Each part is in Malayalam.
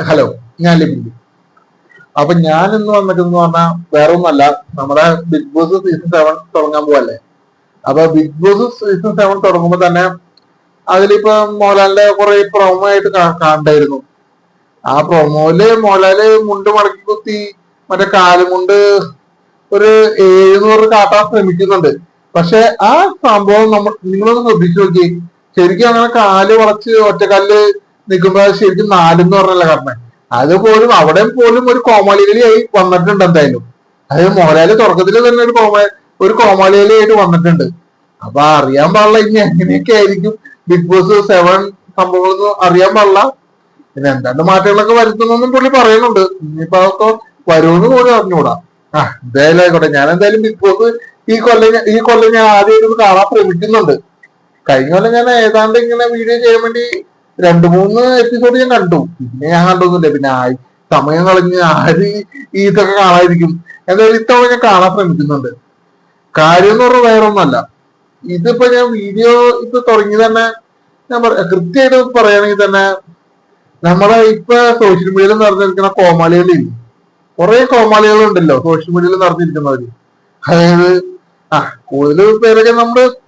ഹലോ, ഞാൻ ലിബിൻ. അപ്പൊ ഞാൻ ഇന്ന് വന്നിട്ടെന്ന് പറഞ്ഞാൽ വേറെ ഒന്നല്ല, നമ്മുടെ ബിഗ് ബോസ് സീസൺ 7 തുടങ്ങാൻ പോവല്ലേ. അപ്പൊ ബിഗ് ബോസ് സീസൺ 7 തുടങ്ങുമ്പോ തന്നെ അതിലിപ്പോ മോഹൻലാലിന്റെ കുറെ പ്രൊമോ ആയിട്ട് കാണണ്ടായിരുന്നു. ആ പ്രൊമോയില് മോഹൻലാല് മുണ്ട് മടക്കി കുത്തി മറ്റേ കാലുമുണ്ട് ഒരു 700 കാട്ടാൻ ശ്രമിക്കുന്നുണ്ട്. പക്ഷെ ആ സംഭവം നിങ്ങളൊന്ന് ശ്രദ്ധിച്ചു നോക്കി. ശരിക്കും അങ്ങനെ കാല് വളച്ച് ഒറ്റക്കാലില് നിൽക്കുമ്പോ ശരിക്കും 4 എന്ന് പറഞ്ഞല്ല കാരണം. അതുപോലും അവിടെ പോലും ഒരു കോമാളികളിയായി വന്നിട്ടുണ്ട് എന്തായാലും. അത് മോഹൻലാല് തുടക്കത്തിൽ തന്നെ ഒരു കോമാളികളിയായിട്ട് വന്നിട്ടുണ്ട്. അപ്പൊ അറിയാൻ പാടില്ല ഇനി എങ്ങനെയൊക്കെ ആയിരിക്കും ബിഗ് ബോസ് 7 സംഭവങ്ങളൊന്നും അറിയാൻ പാടില്ല. പിന്നെ എന്താണ്ട് മാറ്റങ്ങളൊക്കെ വരുത്തുന്നെന്നും പുള്ളി പറയുന്നുണ്ട്. ഇനിയിപ്പോ അതൊക്കെ വരുമെന്ന് പോലും അറിഞ്ഞുകൂടാ. എന്തായാലും ആയിക്കോട്ടെ, ഞാൻ എന്തായാലും ബിഗ് ബോസ് ഈ കൊല്ലം ഞാൻ ആദ്യമായിട്ട് കാണാൻ ശ്രമിക്കുന്നുണ്ട്. കഴിഞ്ഞ കൊല്ലം ഞാൻ ഏതാണ്ട് ഇങ്ങനെ വീഡിയോ ചെയ്യാൻ വേണ്ടി 2-3 എപ്പിസോഡ് ഞാൻ കണ്ടു. പിന്നെ ഞാൻ കണ്ടൊന്നുമില്ല. പിന്നെ സമയം കളഞ്ഞ് ആര് ഈ ഇതൊക്കെ കാണാതിരിക്കും. എന്തായാലും ഇത്തവണ ഞാൻ കാണാൻ ശ്രമിക്കുന്നുണ്ട്. കാര്യം എന്ന് പറഞ്ഞാൽ വേറെ ഒന്നല്ല. ഇതിപ്പോ ഞാൻ വീഡിയോ ഇപ്പൊ തുടങ്ങി തന്നെ ഞാൻ കൃത്യമായിട്ട് പറയുകയാണെങ്കിൽ തന്നെ നമ്മളെ ഇപ്പൊ സോഷ്യൽ മീഡിയയിൽ നിറഞ്ഞിരിക്കുന്ന കോമാളികളില്ലേ, കുറെ കോമാളികൾ ഉണ്ടല്ലോ സോഷ്യൽ മീഡിയയിൽ നിറഞ്ഞിരിക്കുന്നവര്. അതായത് കൂടുതൽ പേരൊക്കെ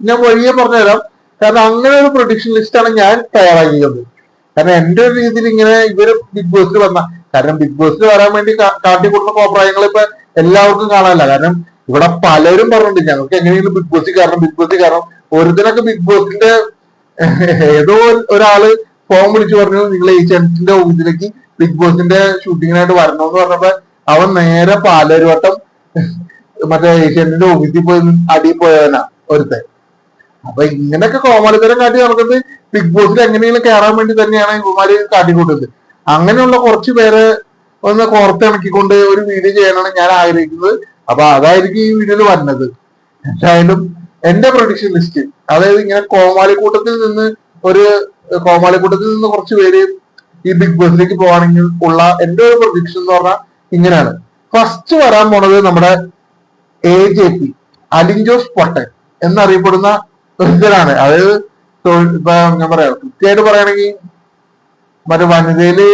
ഞാൻ വഴിയെ പറഞ്ഞുതരാം. കാരണം അങ്ങനെ ഒരു പ്രൊഡിക്ഷൻ ലിസ്റ്റാണ് ഞാൻ തയ്യാറാക്കിയത്. കാരണം എന്റെ ഒരു രീതിയിൽ ഇങ്ങനെ ഇവര് ബിഗ് ബോസിൽ കാരണം ബിഗ് ബോസിൽ വരാൻ വേണ്ടി കാട്ടിക്കൊടുക്കുന്ന കോപ്രായങ്ങൾ ഇപ്പൊ എല്ലാവർക്കും കാണാനല്ല. കാരണം ഇവിടെ പലരും പറഞ്ഞിട്ടുണ്ട് ഞങ്ങൾക്ക് എങ്ങനെയെങ്കിലും ബിഗ് ബോസിൽ കാരണം ഒരുത്തനൊക്കെ ബിഗ് ബോസിന്റെ ഏതോ ഒരാള് ഫോൺ വിളിച്ചു പറഞ്ഞു നിങ്ങൾ ഏഷ്യാനെറ്റിന്റെ ഓഫീസിലേക്ക് ബിഗ് ബോസിന്റെ ഷൂട്ടിങ്ങിനായിട്ട് വരണമെന്ന് പറഞ്ഞപ്പോ അവൻ നേരെ പാലരുവട്ടം മറ്റേ ഏഷ്യാനെറ്റിന്റെ ഓഫീസിൽ പോയി അടിയിൽ പോയവനാ ഒരുത്തൻ. അപ്പൊ ഇങ്ങനെയൊക്കെ കോമാളിത്തരം കാട്ടി നടക്കുന്നത് ബിഗ് ബോസിൽ എങ്ങനെയെങ്കിലും കയറാൻ വേണ്ടി തന്നെയാണ് ഇവന്മാര് കാട്ടിക്കൂട്ടുന്നത്. അങ്ങനെയുള്ള കുറച്ചു പേരെ ഒന്ന് കോർത്തിണക്കിക്കൊണ്ട് ഒരു വീഡിയോ ചെയ്യാനാണ് ഞാൻ ആഗ്രഹിക്കുന്നത്. അപ്പൊ അതായിരിക്കും ഈ വീഡിയോയിൽ വരുന്നത്. എന്തായാലും എന്റെ പ്രൊഡിക്ഷൻ ലിസ്റ്റ്, അതായത് ഇങ്ങനെ കോമാളിക്കൂട്ടത്തിൽ നിന്ന് കുറച്ച് പേര് ഈ ബിഗ് ബോസിലേക്ക് പോവാണെങ്കിൽ ഉള്ള എന്റെ ഒരു പ്രൊഡിക്ഷൻ എന്ന് പറഞ്ഞാൽ ഇങ്ങനെയാണ്. ഫസ്റ്റ് വരാൻ പോണത് നമ്മുടെ AJP അലിൻ ജോസ് പൊട്ടൻ എന്നറിയപ്പെടുന്ന ഒരുത്തരാണ്. അതായത് ഇപ്പൊ ഞാൻ പറയാം, കൃത്യമായിട്ട് പറയുകയാണെങ്കിൽ മറ്റേ വനിതയില്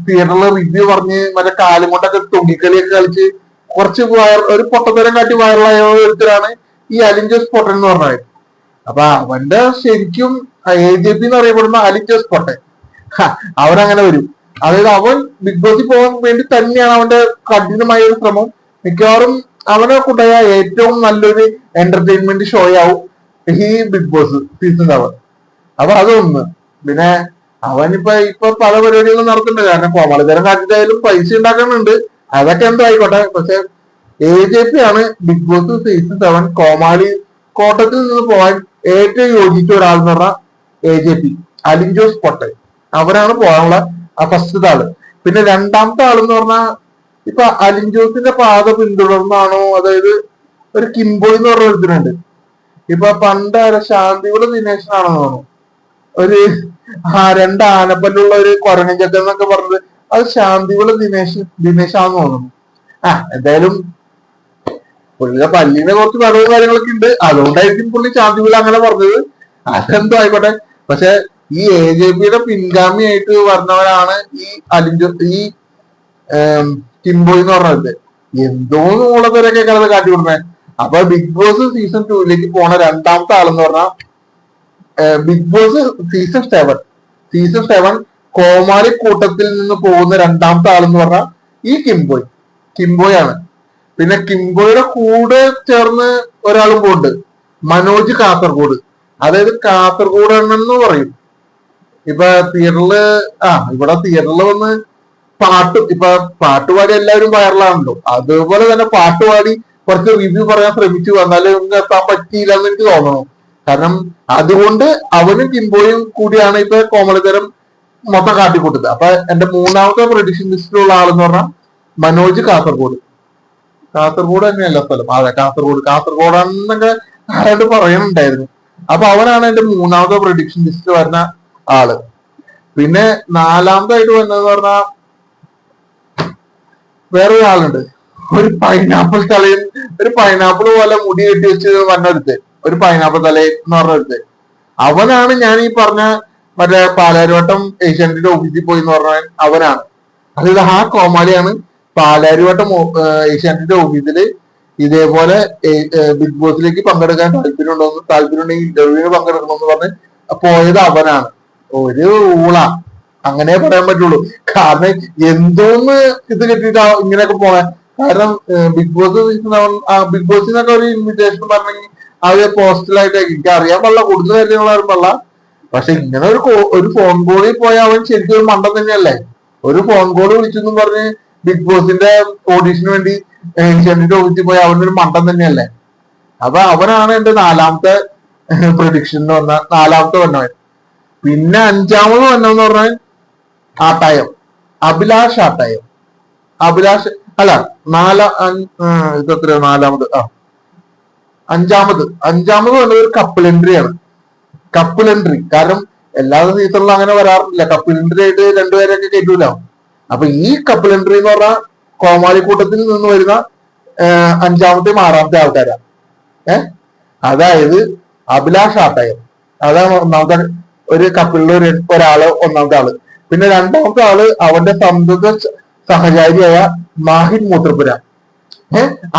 തിയേറ്ററിൽ റിവ്യൂ പറഞ്ഞ് മറ്റേ കാലും കൊണ്ടൊക്കെ തുണിക്കളിയൊക്കെ കളിച്ച് കുറച്ച് ഒരു പൊട്ടത്തരം കാട്ടി വൈറലായ ഒരുത്തരാണ് ഈ അലിൻ ജോസ് പൊട്ടൻ എന്ന് പറഞ്ഞത്. അപ്പൊ അവന്റെ ശരിക്കും AJP എന്ന് അറിയപ്പെടുന്ന അലിൻ ജോസ് പൊട്ടൻ അവനങ്ങനെ വരും. അതായത് അവൻ ബിഗ് ബോസിൽ പോകാൻ വേണ്ടി തന്നെയാണ് അവന്റെ കഠിനമായ ഒരു ശ്രമം. മിക്കവാറും അവനെ കൊണ്ടുപോയ ഏറ്റവും നല്ലൊരു എന്റർടൈൻമെന്റ് ഷോ ആവും ഈ ബിഗ് ബോസ് സീസൺ 7. അപ്പൊ അതൊന്ന്. പിന്നെ അവനിപ്പൊ പല പരിപാടികളും നടത്തുന്നുണ്ട്. കാരണം കോമാളിത്തരം കാട്ടിട്ടായാലും പൈസ ഉണ്ടാക്കുന്നുണ്ട്. അതൊക്കെ എന്തോ ആയിക്കോട്ടെ. പക്ഷെ AJP ആണ് ബിഗ് ബോസ് സീസൺ 7 കോമാളി കോട്ടത്തിൽ നിന്ന് പോകാൻ ഏറ്റവും യോജിച്ച ഒരാൾ എന്ന് പറഞ്ഞാൽ AJP അലിൻ ജോസ് പൊട്ടൻ. അവരാണ് പോകാനുള്ള ഫസ്റ്റത്തെ ആള്. പിന്നെ രണ്ടാമത്തെ ആളെന്ന് പറഞ്ഞാൽ ഇപ്പൊ അലിൻ ജോസിന്റെ പാത പിന്തുടർന്നാണോ, അതായത് ഒരു കിംബോയ് എന്ന് പറഞ്ഞ ഒരുത്തിനുണ്ട്. ഇപ്പൊ പണ്ട് ശാന്തിയുടെ ദിനേശനാണെന്ന് തോന്നുന്നു. ഒരു 2 ആനപ്പല്ലുള്ള ഒരു കുരങ്ങൻ ചക്കൻ എന്നൊക്കെ പറഞ്ഞത് അത് ശാന്തിയുടെ ദിനേശാന്ന് തോന്നുന്നു. എന്തായാലും പുള്ളിയുടെ പല്ലിനെ കുറച്ച് നടവും കാര്യങ്ങളൊക്കെ ഉണ്ട്. അതുകൊണ്ടായിരിക്കും പുള്ളി ശാന്തിവിള അങ്ങനെ പറഞ്ഞത്. അതെന്തോ ആയിക്കോട്ടെ. പക്ഷെ ഈ AJPയുടെ പിൻഗാമിയായിട്ട് വരുന്നവരാണ് ഈ കിംബോയ് എന്ന് പറഞ്ഞത്. എന്തോ നൂളത്തരൊക്കെ കിടന്ന് കാട്ടി കൊടുക്കുന്നത്. അപ്പൊ ബിഗ് ബോസ് സീസൺ 2ലേക്ക് പോണ രണ്ടാമത്തെ ആളെന്ന് പറഞ്ഞാൽ ബിഗ് ബോസ് സീസൺ 7 കോമാളി കൂട്ടത്തിൽ നിന്ന് പോകുന്ന രണ്ടാമത്തെ ആളെന്ന് പറഞ്ഞാൽ ഈ കിംബോയ് ആണ്. പിന്നെ കിംബോയുടെ കൂടെ ചേർന്ന് ഒരാളും പോകുന്നുണ്ട്, മനോജ് കാസർഗോഡ്. അതായത് കാസർഗോഡ് എന്ന് പറയും. ഇപ്പൊ ഇവിടെ തിയേറ്ററിൽ വന്ന് പാട്ടുപാടി എല്ലാവരും വൈറലാണല്ലോ. അതുപോലെ തന്നെ പാട്ടുപാടി കുറച്ച് റിവ്യൂ പറയാൻ ശ്രമിച്ചു, എന്നാലും എത്താൻ പറ്റിയില്ല എന്ന് എനിക്ക് തോന്നുന്നു. കാരണം അതുകൊണ്ട് അവനും കിംബോയും കൂടിയാണ് ഇപ്പൊ കോമളിത്തരം മൊത്തം കാട്ടിക്കൂട്ടത്. അപ്പൊ എന്റെ മൂന്നാമത്തെ പ്രൊഡിക്ഷൻ ലിസ്റ്റിലുള്ള ആളെന്ന് പറഞ്ഞാൽ മനോജ് കാസർഗോഡ് തന്നെയല്ല സ്ഥലം. അതെ, കാസർഗോഡാണെന്നൊക്കെ ആരായിട്ട് പറയുന്നുണ്ടായിരുന്നു. അപ്പൊ അവനാണ് എന്റെ മൂന്നാമത്തെ പ്രൊഡിക്ഷൻ ലിസ്റ്റ് വരുന്ന ആള്. പിന്നെ നാലാമതായിട്ട് വന്നതെന്ന് പറഞ്ഞാൽ വേറൊരാളുണ്ട്. ഒരു പൈനാപ്പിൾ പോലെ മുടി കെട്ടി വെച്ച് വന്നൊരുത്ത്, ഒരു പൈനാപ്പിൾ തല എന്ന് പറഞ്ഞൊരുത്ത്. അവനാണ് ഞാൻ ഈ പറഞ്ഞ മറ്റേ പാലാരിവട്ടം ഏഷ്യാനെറ്റിന്റെ ഓഫീസിൽ പോയി എന്ന് പറഞ്ഞ അവനാണ്. അതായത് ആ കോമാളിയാണ് പാലാരിവട്ടം ഏഷ്യാനെറ്റിന്റെ ഓഫീസില് ഇതേപോലെ ബിഗ് ബോസിലേക്ക് പങ്കെടുക്കാൻ താല്പര്യമുണ്ടെങ്കിൽ ഇന്റർവ്യൂവിന് പങ്കെടുക്കണമെന്ന് പറഞ്ഞ് പോയത് അവനാണ്. ഒരു ഊള, അങ്ങനെ പറയാൻ പറ്റുള്ളൂ. കാരണം എന്തോന്ന് ഇത് കിട്ടിയിട്ടാ ഇങ്ങനെയൊക്കെ പോണേ. കാരണം ബിഗ് ബോസിനൊക്കെ ഒരു ഇൻവിറ്റേഷൻ പറഞ്ഞെങ്കിൽ അത് പോസ്റ്റലായിട്ട് എനിക്ക് അറിയാൻ പാടില്ല, കൂടുതൽ കാര്യങ്ങൾ അറിയാൻ പാടില്ല. പക്ഷെ ഇങ്ങനെ ഒരു ഫോൺ കോളിൽ പോയ അവൻ ശരിക്കും ഒരു മണ്ടൻ തന്നെയല്ലേ. ഒരു ഫോൺ കോൾ വിളിച്ചെന്നും പറഞ്ഞ് ബിഗ് ബോസിന്റെ ഓഡീഷന് വേണ്ടി ഏഷ്യാനെറ്റിന്റെ ഓഫീസിൽ പോയ അവനൊരു മണ്ടൻ തന്നെയല്ലേ. അപ്പൊ അവനാണ് എന്റെ നാലാമത്തെ പ്രഡിക്ഷൻ എന്ന് പറഞ്ഞാൽ, നാലാമത്തെ വന്നവൻ. പിന്നെ അഞ്ചാമത് വന്നതെന്ന് പറഞ്ഞാൽ ആട്ടായം, അഭിലാഷ് ആട്ടായം. അഭിലാഷ് അല്ല, ഇതെത്ര നാലാമത്, അഞ്ചാമത് വന്നത് ഒരു കപ്പിൾ എൻട്രി ആണ്. കപ്പിൾ എൻട്രി കാരണം എല്ലാ സീസണിലും അങ്ങനെ വരാറില്ല. കപ്പിൾ എൻട്രി ആയിട്ട് രണ്ടുപേരൊക്കെ കയറ്റൂല. അപ്പൊ ഈ കപ്പിൾ എൻട്രി എന്ന് പറഞ്ഞാൽ കോമാളിക്കൂട്ടത്തിൽ നിന്ന് വരുന്ന അഞ്ചാമത്തെയും ആറാമത്തെ ആൾക്കാരാ. അതായത് അഭിലാഷ് ആട്ടായം, അതാണ് ഒന്നാമത്തെ ഒരു കപ്പിളിൽ ഒരാള്, ഒന്നാമത്തെ ആള്. പിന്നെ രണ്ടാമത്തെ ആള് അവന്റെ സന്തത സഹചാരിയായ മാഹിൻ മൂത്രപ്പുര.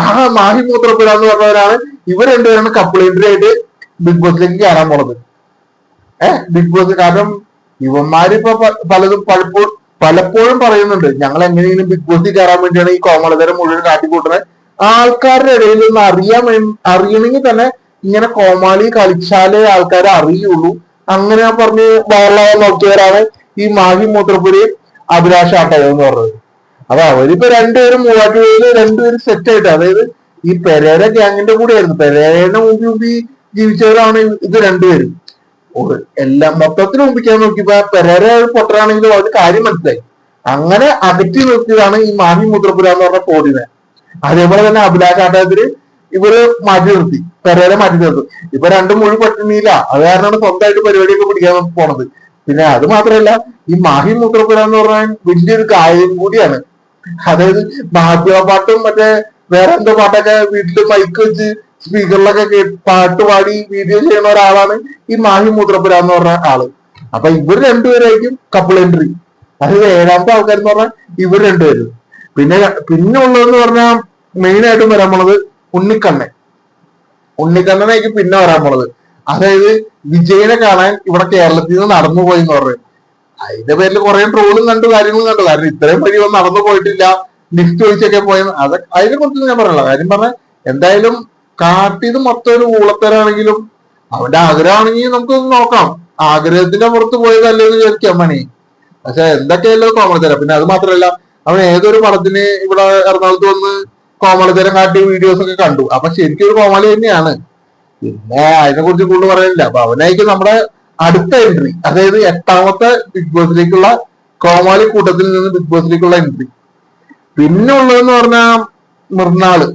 ആ മാഹിൻ മൂത്രപ്പുര എന്ന് പറഞ്ഞവരാണ്. ഇവർ രണ്ടുപേരാണ് കപ്പിൾ എൻട്രി ആയിട്ട് ബിഗ് ബോസിലേക്ക് കയറാൻ പോണത്. ബിഗ് ബോസ് കാരണം ഇവന്മാരിപ്പോ പലപ്പോഴും പറയുന്നുണ്ട്, ഞങ്ങൾ എങ്ങനെയെങ്കിലും ബിഗ് ബോസിൽ കയറാൻ വേണ്ടിയാണ് ഈ കോമളതരം മുഴുവൻ കാട്ടിക്കൂട്ടുന്നത്. ആൾക്കാരുടെ ഇടയിൽ നിന്ന് അറിയണമെങ്കിൽ തന്നെ ഇങ്ങനെ കോമാളി കളിച്ചാലേ ആൾക്കാരെ അറിയുള്ളൂ. അങ്ങനെ പറഞ്ഞ് വൈറലാകാൻ നോക്കിയവരാണ് ഈ മാഹി മൂത്രപ്പുരയും അഭിലാഷ് ആട്ടയം എന്ന് പറഞ്ഞത്. അപ്പൊ അവരിപ്പോ രണ്ടുപേരും മൂവാറ്റുപുഴയില് രണ്ടുപേരും സെറ്റ് ആയിട്ട്, അതായത് ഈ പെരേര ഗ്യാങ്ങിന്റെ കൂടെ ആയിരുന്നു. പെരേരയുടെ മുമ്പി ജീവിച്ചവരാണ് ഇത് രണ്ടുപേരും. എല്ലാം മൊത്തത്തിൽ മുമ്പിക്കാൻ നോക്കിയപ്പോ പെരേര പൊട്ടറാണെങ്കിലും അവർക്ക് കാര്യം മനസ്സിലായി. അങ്ങനെ അകറ്റി നിർത്തിയതാണ് ഈ മാഹി മുദ്രപുര എന്ന് പറഞ്ഞ കോടിനെ. അതേപോലെ തന്നെ അഭിലാഷ് ആട്ടയത്തിന് ഇവര് മാറ്റി നിർത്തി, പെരേര മാറ്റി നിർത്തി. ഇപ്പൊ രണ്ടും മുഴുവൻ പറ്റുന്നില്ല. അത് കാരണമാണ് സ്വന്തമായിട്ട് പരിപാടിയൊക്കെ പിടിക്കാൻ പോണത്. പിന്നെ അത് മാത്രമല്ല, ഈ മാഹി മൂത്രപ്പുര എന്ന് പറഞ്ഞാൽ വലിയൊരു കാര്യം കൂടിയാണ്. അതായത് മാപ്പിള പാട്ടും മറ്റേ വേറെ എന്തോ പാട്ടൊക്കെ വീട്ടില് മൈക്ക് വെച്ച് സ്പീക്കറിലൊക്കെ പാട്ട് പാടി വീഡിയോ ചെയ്യുന്ന ഒരാളാണ് ഈ മാഹി മൂത്രപ്പുര എന്ന് പറഞ്ഞ ആള്. അപ്പൊ ഇവർ രണ്ടുപേരായിരിക്കും കപ്പിൾ എൻട്രി. അതായത് ഏഴാമത്തെ ആൾക്കാരെന്ന് പറഞ്ഞാൽ ഇവർ രണ്ടുപേരും. പിന്നെ ഉള്ളതെന്ന് പറഞ്ഞാൽ മെയിൻ ആയിട്ടും വരാൻ പോണത് ഉണ്ണിക്കണ്ണനായിരിക്കും പിന്നെ വരാൻ പോണത്. അതായത് വിജയനെ കാണാൻ ഇവിടെ കേരളത്തിൽ നിന്ന് നടന്നു പോയി എന്ന് പറഞ്ഞു. അതിന്റെ പേരിൽ കുറെ ട്രോളും കണ്ടു, കാര്യങ്ങളും കണ്ടു. കാരണം ഇത്രയും വഴി ഒന്നും നടന്നു പോയിട്ടില്ല, ലിഫ്റ്റ് ഒഴിച്ചൊക്കെ പോയത്. അതിനെ കുറിച്ച് ഞാൻ പറയല. കാര്യം പറഞ്ഞാൽ എന്തായാലും കാട്ടിയത് മൊത്തം ഒരു ഊളത്തരാണെങ്കിലും അവന്റെ ആഗ്രഹമാണെങ്കിൽ നമുക്കൊന്ന് നോക്കാം. ആഗ്രഹത്തിന്റെ പുറത്ത് പോയതല്ലേ എന്ന് വിചാരിക്കാം മണി. പക്ഷെ എന്തൊക്കെയല്ലോ കോമളിത്തരം. പിന്നെ അത് മാത്രമല്ല, അവൻ ഏതൊരു പടത്തിന് ഇവിടെ എറണാകുളത്ത് വന്ന് കോമളിത്തരം കാട്ടിയ വീഡിയോസ് ഒക്കെ കണ്ടു. അപ്പൊ ശരിക്കും ഒരു കോമാളി തന്നെയാണ്. പിന്നെ അതിനെ കുറിച്ച് കൂടുതൽ പറയാനില്ല. അപ്പൊ അവനായിരിക്കും നമ്മുടെ അടുത്ത എൻട്രി, അതായത് 8ാമത്തെ ബിഗ് ബോസിലേക്കുള്ള കോമാളി കൂട്ടത്തിൽ നിന്ന് ബിഗ് ബോസിലേക്കുള്ള എൻട്രി. പിന്നെ ഉള്ളതെന്ന് പറഞ്ഞാൽ മൃണാള്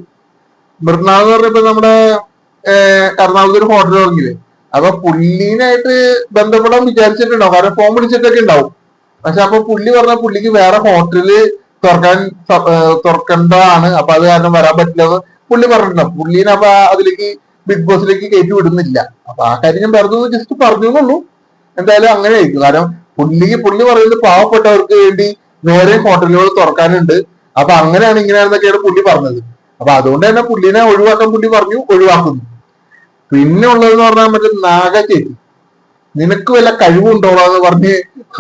എന്ന് പറഞ്ഞപ്പോ നമ്മുടെ എറണാകുളത്ത് ഒരു ഹോട്ടൽ തുടങ്ങിയില്ലേ. അപ്പൊ പുള്ളീനായിട്ട് ബന്ധപ്പെടാൻ വിചാരിച്ചിട്ടുണ്ടാവും, കാരണം ഫോൺ പിടിച്ചിട്ടൊക്കെ ഉണ്ടാവും. പക്ഷെ അപ്പൊ പുള്ളി പറഞ്ഞ പുള്ളിക്ക് വേറെ ഹോട്ടല് തുറക്കേണ്ടതാണ്, അപ്പൊ അത് കാരണം വരാൻ പറ്റില്ലെന്ന് പുള്ളി പറഞ്ഞിട്ടുണ്ടാവും. പുള്ളീനെ അപ്പൊ അതിലേക്ക് ബിഗ് ബോസിലേക്ക് കയറ്റി വിടുന്നില്ല. അപ്പൊ ആ കാര്യം ഞാൻ വെറുതെ ജസ്റ്റ് പറഞ്ഞുള്ളൂ. എന്തായാലും അങ്ങനെ ആയിരിക്കും. കാരണം പുള്ളി പറയുന്നത് പാവപ്പെട്ടവർക്ക് വേണ്ടി വേറെ ഹോട്ടലുകൾ തുറക്കാനുണ്ട്, അപ്പൊ അങ്ങനെയാണ് ഇങ്ങനെയാണെന്നൊക്കെയാണ് പുള്ളി പറഞ്ഞത്. അപ്പൊ അതുകൊണ്ട് തന്നെ പുള്ളിനെ ഒഴിവാക്കാൻ പുള്ളി പറഞ്ഞു, ഒഴിവാക്കുന്നു. പിന്നെ ഉള്ളതെന്ന് പറഞ്ഞാൽ മറ്റേ നാഗ ചേച്ചി, നിനക്ക് വല്ല കഴിവുണ്ടോളാന്ന് പറഞ്ഞ്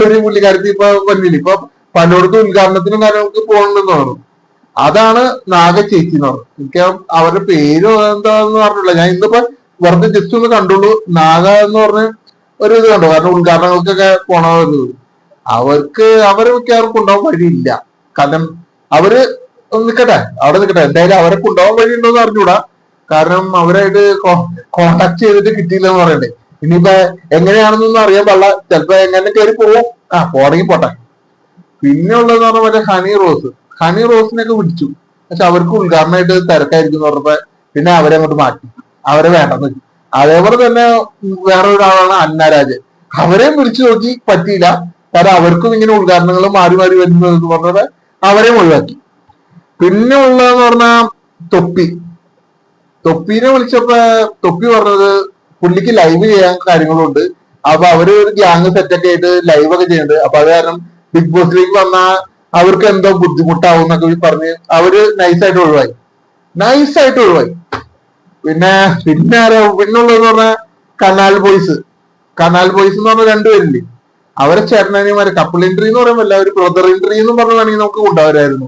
ഒരു പുള്ളിക്കാരത്തി ഇപ്പൊ വന്നില്ല. ഇപ്പൊ പലയിടത്തും ഉദ്ഘാടനത്തിനും കാര്യങ്ങൾക്ക് പോകണമെന്ന് പറഞ്ഞു. അതാണ് നാഗ ചേച്ചി എന്ന് പറഞ്ഞു. എനിക്ക് അവരുടെ പേര് എന്താന്ന് പറഞ്ഞില്ല. ഞാൻ ഇന്നിപ്പോ വെറുതെ ജസ്റ്റ് ഒന്ന് കണ്ടുള്ളൂ. നാഗ എന്ന് പറഞ്ഞ് ഒരു ഇത് കണ്ടു. കാരണം ഉദ്ഘാടനങ്ങൾക്കൊക്കെ പോണത് അവര് മിക്കവാറും ഉണ്ടാവാൻ വഴിയില്ല. കാരണം അവര് നിൽക്കട്ടെ, അവിടെ നിൽക്കട്ടെ. എന്തായാലും അവരെ കൊണ്ടുപോകാൻ വഴിയുണ്ടോന്ന് അറിഞ്ഞൂടാ. കാരണം അവരായിട്ട് കോണ്ടാക്ട് ചെയ്തിട്ട് കിട്ടിയില്ല എന്ന് പറയണ്ടേ. ഇനിയിപ്പോ എങ്ങനെയാണെന്നൊന്നും അറിയാൻ പാടില്ല. ചിലപ്പോ എങ്ങനെ കയറി പോവും. പോണെങ്കിൽ പോട്ടെ. പിന്നെ ഉള്ളതെന്ന് പറഞ്ഞാൽ മറ്റേ ഹണി റോസിനെയൊക്കെ വിളിച്ചു. പക്ഷെ അവർക്ക് ഉദ്ഘാടനമായിട്ട് തിരക്കായിരിക്കും എന്ന് പറഞ്ഞപ്പോ പിന്നെ അവരെ അങ്ങോട്ട് മാറ്റി, അവരെ വേണ്ടെന്ന് വെച്ചു. അതേപോലെ തന്നെ വേറെ ഒരാളാണ് അന്നരാജൻ. അവരെയും വിളിച്ചു നോക്കി, പറ്റിയില്ല. കാരണം അവർക്കും ഇങ്ങനെ ഉദ്ഘാടനങ്ങൾ മാറി വരുന്നത് പറഞ്ഞത് അവരെയും ഒഴിവാക്കി. പിന്നെ ഉള്ളതെന്ന് പറഞ്ഞാൽ തൊപ്പീനെ വിളിച്ചപ്പോ തൊപ്പി പറഞ്ഞത് പുള്ളിക്ക് ലൈവ് ചെയ്യാൻ കാര്യങ്ങളുണ്ട്. അപ്പൊ അവര് ഒരു ഗ്യാങ് സെറ്റൊക്കെ ആയിട്ട് ലൈവ് ഒക്കെ ചെയ്യുന്നുണ്ട്. അപ്പൊ അത് കാരണം ബിഗ് ബോസിലേക്ക് വന്ന അവർക്ക് എന്തോ ബുദ്ധിമുട്ടാവും എന്നൊക്കെ പറഞ്ഞ് അവര് നൈസായിട്ട് ഒഴിവായി. പിന്നെ പിന്നുള്ളതെന്ന് പറഞ്ഞാൽ കനാൽ ബോയ്സ് എന്ന് പറഞ്ഞ രണ്ടുപേരില്ലേ, അവരെ ചേട്ടനാനിമാരെ കപ്പിൾ എൻട്രി എന്ന് പറയുമ്പോൾ ഒരു ബ്രദർ എൻട്രി എന്ന് പറഞ്ഞു വേണമെങ്കിൽ നമുക്ക് കൊണ്ടുവരായിരുന്നു.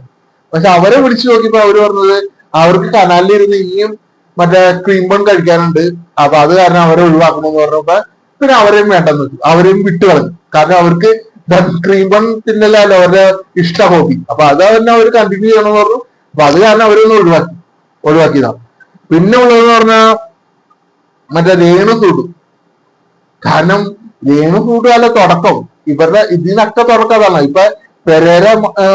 പക്ഷെ അവരെ വിളിച്ചു നോക്കിയപ്പോ അവര് പറഞ്ഞത് അവർക്ക് കനാലിലിരുന്ന് ഇനിയും മറ്റേ ക്രീം ബൺ കഴിക്കാനുണ്ട്, അപ്പൊ അത് കാരണം അവരെ ഒഴിവാക്കണമെന്ന് പറഞ്ഞപ്പോ പിന്നെ അവരെയും വേണ്ടെന്ന് വെച്ചു, അവരെയും വിട്ടു കളഞ്ഞു. കാരണം അവർക്ക് ക്രീം ബൺ തിന്നലല്ലോ അവരുടെ ഇഷ്ട ഹോബി, അപ്പൊ അത് തന്നെ അവർ കണ്ടിന്യൂ ചെയ്യണമെന്ന് പറഞ്ഞു. അപ്പൊ അത് കാരണം അവരൊന്ന് ഒഴിവാക്കിയതാണ്. പിന്നെ ഉള്ളതെന്ന് പറഞ്ഞാൽ മറ്റേ രേണു സൂട്ടു. കാരണം രേണു സൂട്ടു അല്ല തുടക്കം, ഇവരുടെ ഇതിനൊക്കെ തുടക്കം അതാണ്. ഇപ്പൊ പെരേര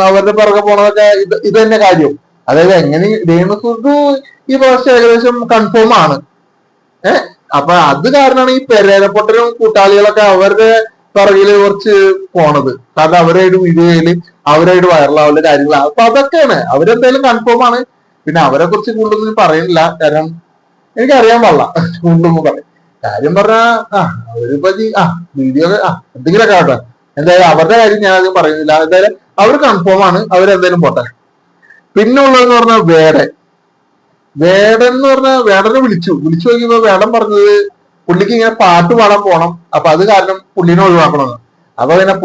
അവരുടെ പിറകെ പോണതൊക്കെ ഇത് തന്നെ കാര്യം. അതായത് എങ്ങനെ രേണു സൂട്ടു ഈ പ്രാവശ്യം ഏകദേശം കൺഫേം ആണ്. അപ്പൊ അത് കാരണമാണ് ഈ പെരേര പൊട്ടനും കൂട്ടാളികളൊക്കെ അവരുടെ പിറകില് കുറച്ച് പോണത്. കാരണം അവരായിട്ട് വീഡിയോയില് അവരായിട്ട് വൈറലാവുന്ന കാര്യങ്ങളാണ്. അപ്പൊ അതൊക്കെയാണ്, അവരെന്തായാലും കൺഫേം ആണ്. പിന്നെ അവരെ കുറിച്ച് കൂടുതലൊന്നും പറയുന്നില്ല, കാരണം എനിക്കറിയാൻ പാടില്ല കൂടുതലൊന്നും പറയും. കാര്യം പറഞ്ഞാ അവരിപ്പോ വീഡിയോ എന്തെങ്കിലുമൊക്കെ ആവട്ടെ, എന്തായാലും അവരുടെ കാര്യം ഞാൻ ആദ്യം പറയുന്നില്ല. എന്തായാലും അവർ കൺഫേം ആണ്, അവരെന്തായാലും പോട്ടെ. പിന്നെ ഉള്ളതെന്ന് പറഞ്ഞാൽ വേടൻ എന്ന് പറഞ്ഞാൽ വേടനെ വിളിച്ചു നോക്കിയപ്പോ വേടൻ പറഞ്ഞത് പുള്ളിക്ക് ഇങ്ങനെ പാട്ട് പാടാൻ പോണം, അപ്പൊ അത് കാരണം പുള്ളിനെ ഒഴിവാക്കണമെന്ന്. അപ്പൊ പിന്നെ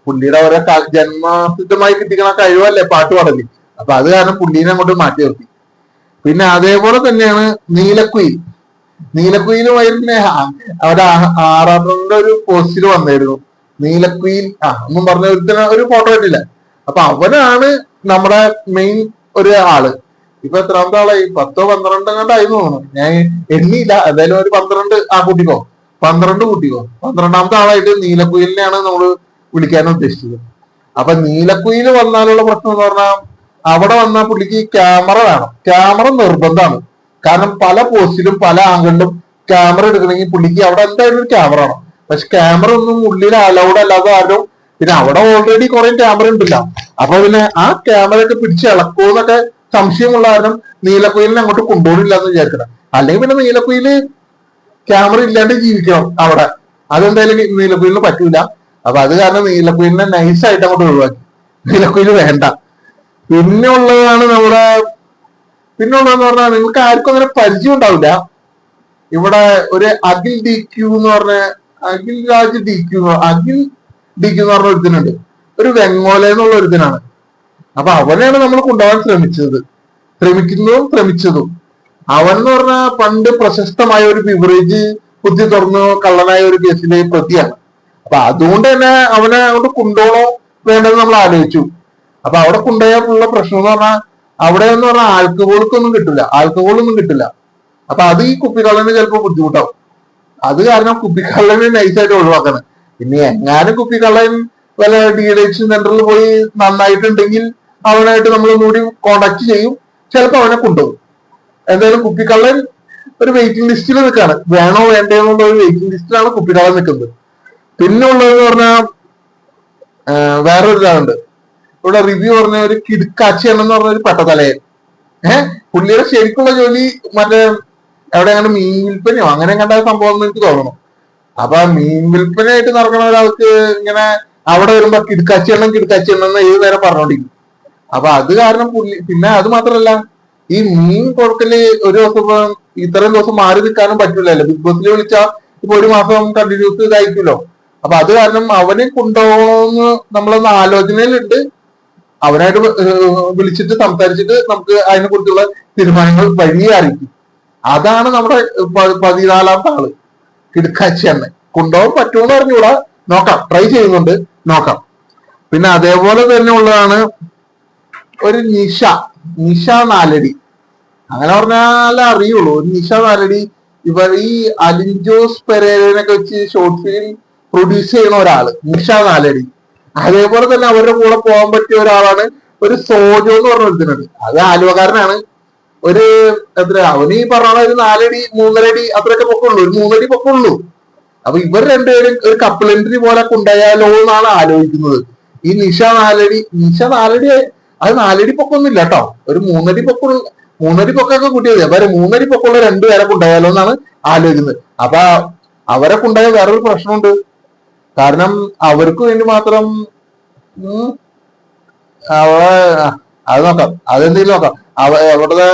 പുള്ളിയുടെ ഓരോ ജന്മസിദ്ധമായി കിട്ടിക്കുന്ന കഴിവല്ലേ പാട്ട് പാടല്, അപ്പൊ അത് കാരണം പുള്ളീനെ അങ്ങോട്ട് മാറ്റി നിർത്തി. പിന്നെ അതേപോലെ തന്നെയാണ് നീലക്കുയിലുമായിരുന്നെ അവിടെ ആറാറിന്റെ ഒരു പോസ്റ്റിൽ വന്നായിരുന്നു. നീലക്കുയിൽ ഒന്നും പറഞ്ഞ ഒരു ഫോട്ടോ ഇട്ടില്ല. അപ്പൊ അവനാണ് നമ്മുടെ മെയിൻ ഒരു ആള്. ഇപ്പൊ എത്രാമത്തെ ആളായി? 10 12 കണ്ടായിരുന്നു തോന്നുന്നു, ഞാൻ എണ്ണിയില്ല. എന്തായാലും ഒരു 12 കൂട്ടിക്കോ. 12ാമത്തെ ആളായിട്ട് നീലക്കുയിലിനെയാണ് നമ്മൾ വിളിക്കാൻ ഉദ്ദേശിച്ചത്. അപ്പൊ നീലക്കുയിൽ വന്നാലുള്ള പ്രശ്നം എന്ന് പറഞ്ഞാൽ അവിടെ വന്നാൽ പുള്ളിക്ക് ക്യാമറ വേണം, ക്യാമറ നിർബന്ധമാണ്. കാരണം പല പോസ്റ്റിലും പല ആംഗിളിലും ക്യാമറ എടുക്കണമെങ്കിൽ പുള്ളിക്ക് അവിടെ എന്തായാലും ഒരു ക്യാമറ വേണം. പക്ഷെ ക്യാമറ ഒന്നും ഉള്ളിൽ അലൗഡ് അല്ലാതെ കാരണം പിന്നെ അവിടെ ഓൾറെഡി കുറെ ക്യാമറ ഉണ്ടല്ല. അപ്പൊ പിന്നെ ആ ക്യാമറ ഒക്കെ പിടിച്ച് ഇളക്കുമെന്നൊക്കെ സംശയമുള്ള കാരണം നീലക്കുയിലിനെ അങ്ങോട്ട് കൊണ്ടുപോകില്ല എന്ന് വിചാരിക്കണം. അല്ലെങ്കിൽ പിന്നെ നീലക്കുയില് ക്യാമറ ഇല്ലാണ്ട് ജീവിക്കണം അവിടെ, അതെന്തായാലും നീലക്കുയിലിന് പറ്റൂല. അപ്പൊ അത് കാരണം നീലക്കുയിലിനെ നൈസായിട്ട് അങ്ങോട്ട് ഒഴിവാക്കി, നീലക്കുയില് വേണ്ട. പിന്നെ ഉള്ളതെന്ന് പറഞ്ഞാൽ നിങ്ങൾക്ക് ആർക്കും അങ്ങനെ പരിചയം ഉണ്ടാവില്ല. ഇവിടെ ഒരു അഖിൽ ഡി ക്യൂ എന്ന് പറഞ്ഞ അഖിൽ ഡി ക്യൂ എന്ന് പറഞ്ഞ ഒരുത്തനുണ്ട്, ഒരു വെങ്ങോല എന്നുള്ള ഒരുത്തനാണ്. അപ്പൊ അവനെയാണ് നമ്മൾ കൊണ്ടുപോകാൻ ശ്രമിച്ചതും. അവൻ എന്ന് പറഞ്ഞാൽ പണ്ട് പ്രശസ്തമായ ഒരു ബിവറേജ് കുത്തി തുറന്നു കള്ളനായ ഒരു കേസിലെ പ്രതിയാണ്. അപ്പൊ അതുകൊണ്ട് തന്നെ അവനെ അങ്ങോട്ട് കൊണ്ടുപോകണോ വേണ്ടെന്ന് നമ്മൾ ആലോചിച്ചു. അപ്പൊ അവിടെ കൊണ്ടുപോയാലുള്ള പ്രശ്നം എന്ന് പറഞ്ഞാൽ അവിടെ എന്ന് പറഞ്ഞാൽ ആൽക്കഹോളൊന്നും കിട്ടില്ല. അപ്പൊ അത് ഈ കുപ്പിക്കള്ളന് ചിലപ്പോൾ ബുദ്ധിമുട്ടാവും. അത് കാരണം കുപ്പിക്കള്ളനെ നൈസായിട്ട് ഒഴിവാക്കണം. പിന്നെ എങ്ങാനും കുപ്പിക്കള്ളൻ വല്ല ഡീലക്ഷൻ സെന്ററിൽ പോയി നന്നായിട്ടുണ്ടെങ്കിൽ അവനായിട്ട് നമ്മൾ ഒന്നുകൂടി കോണ്ടാക്ട് ചെയ്യും, ചിലപ്പോൾ അവനെ കൊണ്ടുപോകും. എന്തായാലും കുപ്പിക്കള്ളൻ ഒരു വെയിറ്റിംഗ് ലിസ്റ്റിൽ നിൽക്കാണ്, വേണോ വേണ്ടോ എന്നുള്ള ഒരു വെയിറ്റിംഗ് ലിസ്റ്റിലാണ് കുപ്പിക്കള്ളൻ നിൽക്കുന്നത്. പിന്നെ ഉള്ളതെന്ന് പറഞ്ഞാൽ വേറൊരിതാളുണ്ട് ഇവിടെ റിവ്യൂ പറഞ്ഞ ഒരു കിടുക്കാച്ചി എന്ന് പറഞ്ഞ ഒരു പെട്ടതലയൻ. പുള്ളിയുടെ ശരിക്കുള്ള ജോലി മറ്റേ എവിടെ അങ്ങനെ മീൻ വിൽപ്പനയോ അങ്ങനെ കണ്ട സംഭവം എന്ന് എനിക്ക് തോന്നുന്നു. അപ്പൊ മീൻ വിൽപ്പനയായിട്ട് നടക്കുന്ന ഒരാൾക്ക് ഇങ്ങനെ അവിടെ വരുമ്പോ കിടുക്കാച്ചി എണ്ണം എന്ന് ഏത് നേരം പറഞ്ഞോണ്ടിരിക്കും. അപ്പൊ അത് കാരണം പിന്നെ അത് മാത്രല്ല, ഈ മീൻ കൊടുക്കല് ഒരു ദിവസം ഇത്രയും ദിവസം മാറി നിൽക്കാനും പറ്റില്ലല്ലോ. ബിഗ് ബോസിൽ വിളിച്ചാൽ ഇപ്പൊ ഒരു മാസം കണ്ടിന്യൂസ് ഇതായിരിക്കുമല്ലോ. അപ്പൊ അത് കാരണം അവനെ കൊണ്ടുപോകണമെന്ന് നമ്മളൊന്ന് ആലോചനയിലുണ്ട്. അവനായിട്ട് വിളിച്ചിട്ട് സംസാരിച്ചിട്ട് നമുക്ക് അതിനെ കുറിച്ചുള്ള തീരുമാനങ്ങൾ വഴിയെ അറിയിക്കും. അതാണ് നമ്മുടെ 14ാമത്തെ ആള് കിടക്കാച്ചി എണ്ണ. കൊണ്ടുപോകാൻ പറ്റുമെന്ന് പറഞ്ഞുകൂടാ, നോക്കാം, ട്രൈ ചെയ്യുന്നുണ്ട്, നോക്കാം. പിന്നെ അതേപോലെ തന്നെ ഉള്ളതാണ് ഒരു നിഷ നാലടി. അങ്ങനെ പറഞ്ഞാലേ അറിയുള്ളൂ. ഒരു നിഷ നാലടി ഇവർ ഈ അലിൻജോസ് പെരേരനൊക്കെ വെച്ച് ഷോർട്ട് ഫിലിം പ്രൊഡ്യൂസ് ചെയ്യുന്ന ഒരാള് നിഷ നാലടി. അതേപോലെ തന്നെ അവരുടെ കൂടെ പോകാൻ പറ്റിയ ഒരാളാണ് ഒരു സോജോ എന്ന് പറഞ്ഞ ഒരുത്തനുണ്ട്. അത് ആലുവക്കാരനാണ്. ഒരു അവന് ഈ പറഞ്ഞ ഒരു 4 അടി 3.5 അടി അത്രയൊക്കെ പൊക്കമുള്ളൂ, ഒരു 3 അടി പൊക്കമുള്ളൂ. അപ്പൊ ഇവർ രണ്ടുപേരും ഒരു കപ്പിൾ എൻട്രി പോലെ കൊണ്ടുപോയാലോ എന്നാണ് ആലോചിക്കുന്നത്. ഈ നിഷ നാലടി അത് 4 അടി പൊക്കമൊന്നുമില്ല കേട്ടോ, ഒരു 3 അടി പൊക്കമുള്ള 3 അടി പൊക്കൊക്കെ കൂട്ടിയത്. അവരെ 3 അടി പൊക്കമുള്ള 2 പേരെ കൊണ്ടുപോയാലോ എന്നാണ് ആലോചിക്കുന്നത്. അപ്പൊ അവരെ കൊണ്ടുപോയ വേറൊരു പ്രശ്നമുണ്ട്. കാരണം അവർക്ക് വേണ്ടി മാത്രം അവളെ അത് നോക്കാം, അതെന്തെങ്കിലും നോക്കാം. അവിടുത്തെ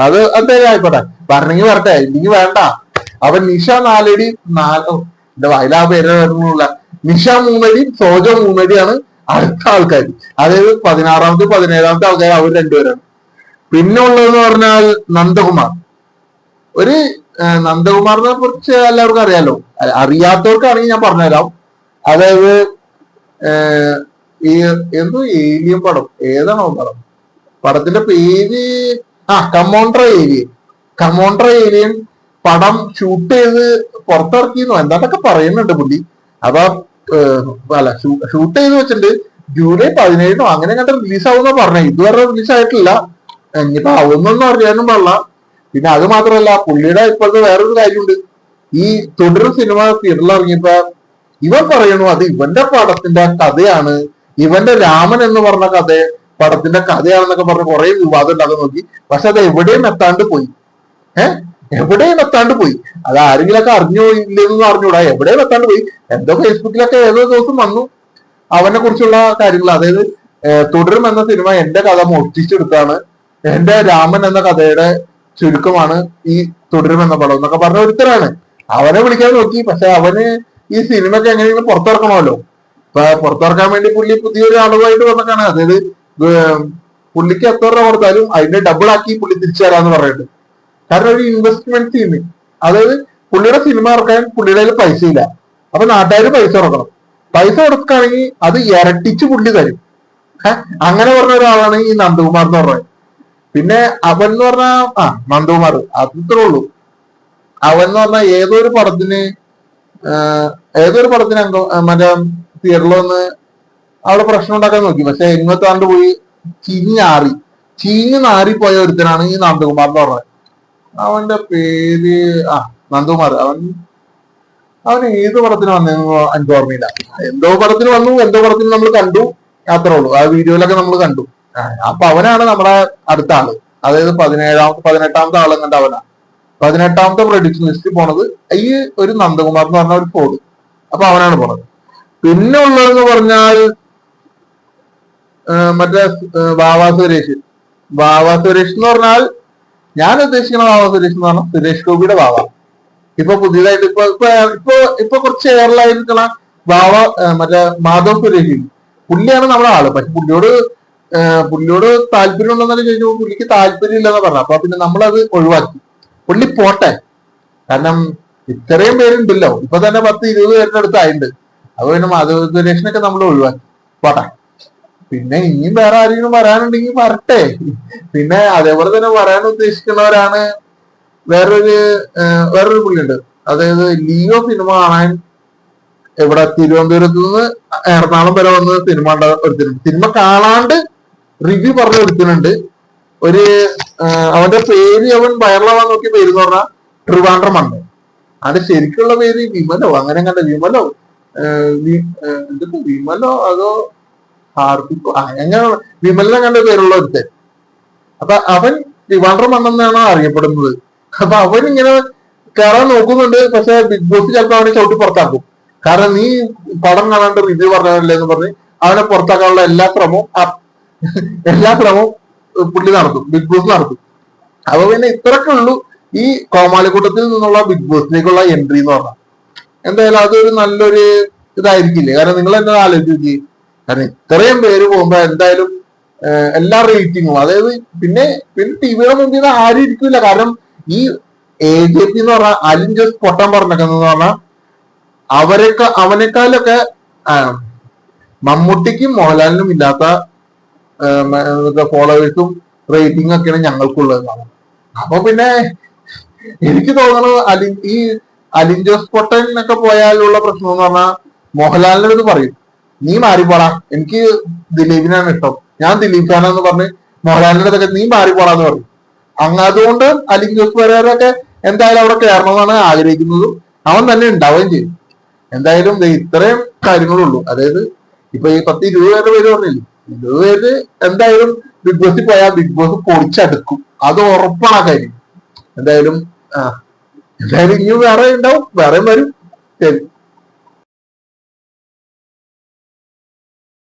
അത് എന്തായാലും ആയിക്കോട്ടെ, പറഞ്ഞെങ്കിൽ വരട്ടെ, ഇല്ലെങ്കിൽ വേണ്ട. അപ്പൊ നിഷ 4 അടി എന്റെ വയലാ പേര് വരുന്നില്ല. നിഷ 3 അടി, സോജ 3 അടിയാണ് അടുത്ത ആൾക്കാർ. അതായത് 16ാമത്തെ 17ാമത്തെ ആൾക്കാർ അവർ രണ്ടുപേരാണ്. പിന്നെ ഉള്ളതെന്ന് പറഞ്ഞാൽ നന്ദകുമാർ. ഒരു നന്ദകുമാറിനെ കുറിച്ച് എല്ലാവർക്കും അറിയാലോ, അറിയാത്തവർക്കാണെങ്കിൽ ഞാൻ പറഞ്ഞുതരാം. അതായത് ഈ എന്തോ ഏലിയൻ പടം, ഏതാണോ പടത്തിന്റെ പേര്, കമോണ്ട്ര ഏലിയൻ പടം ഷൂട്ട് ചെയ്ത് പുറത്തിറക്കിയെന്നോ എന്താണ്ടൊക്കെ പറയുന്നുണ്ട് പുള്ളി. അപ്പൊ അല്ല, ഷൂട്ട് ചെയ്ത് വെച്ചിട്ടുണ്ട്. ജൂലൈ 17 അങ്ങനെ കണ്ട് റിലീസ് ആവുന്ന പറഞ്ഞ, ഇതുവരെ റിലീസ് ആയിട്ടില്ല. ഇനിയിപ്പോ ആവുന്നൊന്നും അറിയാനും പാടില്ല. പിന്നെ അത് മാത്രമല്ല, പുള്ളിയുടെ ഇപ്പോഴത്തെ വേറൊരു കാര്യമുണ്ട്. ഈ തുടരും സിനിമ തിയേറ്ററിൽ ഇറങ്ങിയപ്പോ ഇവൻ പറയണു അത് ഇവന്റെ പടത്തിന്റെ കഥയാണ്, ഇവന്റെ രാമൻ എന്ന് പറഞ്ഞ പടത്തിന്റെ കഥയാണെന്നൊക്കെ പറഞ്ഞ് കുറെ വിവാദം ഉണ്ടാക്കാൻ നോക്കി. പക്ഷെ അത് എവിടെയും എത്താണ്ട് പോയി. എവിടെയും എത്താണ്ട് പോയി. അത് ആരെങ്കിലൊക്കെ അറിഞ്ഞോ ഇല്ലെന്ന് അറിഞ്ഞൂടാ, എവിടെയും എത്താണ്ട് പോയി. എന്തോ ഫേസ്ബുക്കിലൊക്കെ ഏതോ ദിവസം വന്നു അവനെ കുറിച്ചുള്ള കാര്യങ്ങൾ. അതായത് തുടരും എന്ന സിനിമ എന്റെ കഥ മോഷ്ടിച്ചെടുത്താണ്, എന്റെ രാമൻ എന്ന കഥയുടെ ചുരുക്കമാണ് ഈ തുടരും എന്ന പടം എന്നൊക്കെ പറഞ്ഞ ഒരുത്തരാണ്. അവനെ വിളിക്കാൻ നോക്കി, പക്ഷെ അവന് ഈ സിനിമയ്ക്ക് എങ്ങനെയെങ്കിലും പുറത്തിറക്കണമല്ലോ. ഇപ്പൊ പുറത്തിറക്കാൻ വേണ്ടി പുള്ളി പുതിയൊരു അളവായിട്ട് വന്നൊക്കെയാണ്. അതായത് പുള്ളിക്ക് എത്ര രൂപ കൊടുത്താലും അതിന്റെ ഡബിൾ ആക്കി പുള്ളി തിരിച്ചു തരാന്ന് പറയുന്നുണ്ട്. കാരണം ഒരു ഇൻവെസ്റ്റ്മെന്റ് ചെയ്യുന്നത്, അതായത് പുള്ളിയുടെ സിനിമ ഇറക്കാൻ പുള്ളിയുടെ കയ്യിൽ പൈസ ഇല്ല. അപ്പൊ നാട്ടുകാർ പൈസ കൊടുക്കണം. പൈസ കൊടുക്കുകയാണെങ്കിൽ അത് ഇരട്ടിച്ച് പുള്ളി തരും. അങ്ങനെ പറഞ്ഞ ഒരാളാണ് ഈ നന്ദകുമാർ എന്ന് പറഞ്ഞത്. പിന്നെ അവൻ എന്ന് പറഞ്ഞാൽ നന്ദകുമാർ അത്രേ ഉള്ളൂ. അവൻ എന്ന് പറഞ്ഞാൽ ഏതൊരു പടത്തിന് മറ്റേ തിയേറ്ററിൽ വന്ന് അവിടെ പ്രശ്നം ഉണ്ടാക്കാൻ നോക്കി. പക്ഷെ എങ്ങോട്ടാണ്ട് പോയി ചീഞ്ഞ് നാറിപ്പോയ ഒരുത്തനാണ് ഈ നന്ദകുമാർ എന്ന് പറഞ്ഞത്. അവന്റെ പേര് നന്ദകുമാർ. അവൻ ഏത് പടത്തിന് വന്നെന്ന് എനിക്ക് ഓർമ്മയില്ല. എന്തോ പടത്തിന് വന്നു, എന്തോ പടത്തിന് നമ്മൾ കണ്ടു, അത്രേ ഉള്ളൂ. ആ വീഡിയോയിലൊക്കെ നമ്മൾ കണ്ടു. അപ്പൊ അവനാണ് നമ്മുടെ അടുത്ത ആള്. അതായത് 18ാമത്തെ ആള് കണ്ട അവനാ. 18ാമത്തെ പ്രൊഡിക്ഷൻ ലിസ്റ്റ് പോണത് ഈ ഒരു നന്ദകുമാർ എന്ന് പറഞ്ഞ ഒരു ഫോഡ്. അപ്പൊ അവനാണ് പോണത്. പിന്നെ ഉള്ളതെന്ന് പറഞ്ഞാൽ മറ്റേ വാവാ സുരേഷ് എന്ന് പറഞ്ഞാൽ, ഞാൻ ഉദ്ദേശിക്കുന്ന വാവാ സുരേഷ് എന്ന് പറഞ്ഞാൽ സുരേഷ് ഗോപിയുടെ വാവ. ഇപ്പൊ പുതിയതായിട്ട് ഇപ്പൊ കുറച്ച് എയറിലായിരിക്കണ വാവ മറ്റേ മാധവ് സുരേഷ്, പുള്ളിയാണ് നമ്മുടെ ആള്. പക്ഷെ പുള്ളിയോട് താല്പര്യം ഉണ്ടെന്നൊക്കെ ചോദിച്ചു, പുള്ളിക്ക് താല്പര്യം ഇല്ലെന്ന് പറഞ്ഞു. അപ്പൊ പിന്നെ നമ്മളത് ഒഴിവാക്കി. പുള്ളി പോട്ടെ, കാരണം ഇത്രയും പേരുണ്ടല്ലോ, ഇപ്പൊ തന്നെ 10-20 പേരുടെ അടുത്തായിട്ടുണ്ട്. അപ്പൊ പിന്നെ മാധവ് സുരേഷിനൊക്കെ നമ്മൾ ഒഴിവാക്കി, പോട്ടെ. പിന്നെ ഇനിയും വേറെ ആരെങ്കിലും വരാനുണ്ടെങ്കിൽ വരട്ടെ. പിന്നെ അതേപോലെ തന്നെ വരാൻ ഉദ്ദേശിക്കുന്നവരാണ് വേറൊരു പുള്ളിയുണ്ട്. അതായത് ലിയോ സിനിമ കാണാൻ ഇവിടെ തിരുവനന്തപുരത്ത് നിന്ന് എറണാകുളം വരെ വന്ന് സിനിമ കാണാണ്ട് റിവ്യൂ പറഞ്ഞ ഒരുത്തിനുണ്ട്. അവന്റെ പേര് അവൻ വൈറലാവാൻ നോക്കിയ പേര് എന്ന് പറഞ്ഞാൽ ട്രിവാൻഡ്രം മണ്ണ്. അതിന്റെ ശരിക്കുള്ള പേര് വിമലോ അങ്ങനെ കണ്ട വിമലോ അതോ ഹാർദിക്കോ അങ്ങനെ വിമലിനെ കണ്ട പേരുള്ള ഒരുത്തൻ. അപ്പൊ അവൻ ട്രിവാൻഡ്രം മണ്ണെന്നാണ് അറിയപ്പെടുന്നത്. അപ്പൊ അവൻ ഇങ്ങനെ കയറാൻ നോക്കുന്നുണ്ട്. പക്ഷെ ബിഗ് ബോസ് ചിലപ്പോ അവനെ ചവിട്ടി പുറത്താക്കും. കാരണം നീ പടം കാണാണ്ട് റിവ്യൂ പറഞ്ഞല്ലേ എന്ന് പറഞ്ഞ് അവനെ പുറത്താക്കാനുള്ള എല്ലാ ശ്രമവും പുള്ളി നടത്തും, ബിഗ് ബോസ് നടത്തും. അപ്പൊ പിന്നെ ഇത്രയൊക്കെ ഉള്ളൂ ഈ കോമാളിക്കൂട്ടത്തിൽ നിന്നുള്ള ബിഗ് ബോസിലേക്കുള്ള എൻട്രി എന്ന് പറഞ്ഞാൽ. എന്തായാലും അതൊരു നല്ലൊരു ഇതായിരിക്കില്ലേ? കാരണം നിങ്ങൾ എന്നെ ആലോചിച്ച്, കാരണം ഇത്രയും പേര് പോകുമ്പോ എന്തായാലും എല്ലാ റേറ്റിങ്ങും, അതായത് പിന്നെ ടിവിയുടെ മുമ്പിൽ നിന്ന് ആരും ഇരിക്കില്ല. കാരണം ഈ AJP എന്ന് പറഞ്ഞാൽ അലിൻ ജോസ് പൊട്ടാൻ പറഞ്ഞേക്കെന്ന് പറഞ്ഞാൽ അവനേക്കാളൊക്കെ മമ്മൂട്ടിക്കും മോഹൻലാലിനും ഇല്ലാത്ത ഫോളോവേഴ്സും റേറ്റിംഗ് ഒക്കെയാണ് ഞങ്ങൾക്കുള്ളതെന്നാണ്. അപ്പൊ പിന്നെ എനിക്ക് തോന്നുന്നത് ഈ അലിൻ ജോസ് പൊട്ടനൊക്കെ പോയാലുള്ള പ്രശ്നം എന്ന് പറഞ്ഞാൽ മോഹൻലാലിന്റെ അടുത്ത് പറയും, നീ മാറിപ്പോടാ, എനിക്ക് ദിലീപിനാണ് ഇഷ്ടം, ഞാൻ ദിലീപ് ഖാനെന്ന് പറഞ്ഞ് മോഹൻലാലിന്റെ അടുത്തൊക്കെ നീ മാറിപ്പോടാന്ന് പറയും. അതുകൊണ്ട് അലിൻ ജോസ് പെരേരൊക്കെ എന്തായാലും അവിടെ കയറണമെന്നാണ് ആഗ്രഹിക്കുന്നതും അവൻ തന്നെ ഉണ്ടാവുകയും ചെയ്യും. എന്തായാലും ഇത്രയും കാര്യങ്ങളുള്ളൂ. അതായത് ഇപ്പൊ ഈ 10-20 പേര് പറഞ്ഞില്ലേ, 20 പേര് എന്തായാലും ബിഗ് ബോസിൽ പോയാൽ ബിഗ് ബോസ് പൊളിച്ചെടുക്കും, അത് ഉറപ്പാണ് ആ കാര്യം. എന്തായാലും ഇനിയും വേറെ ഉണ്ടാവും, വേറെയും വരും. ശരി.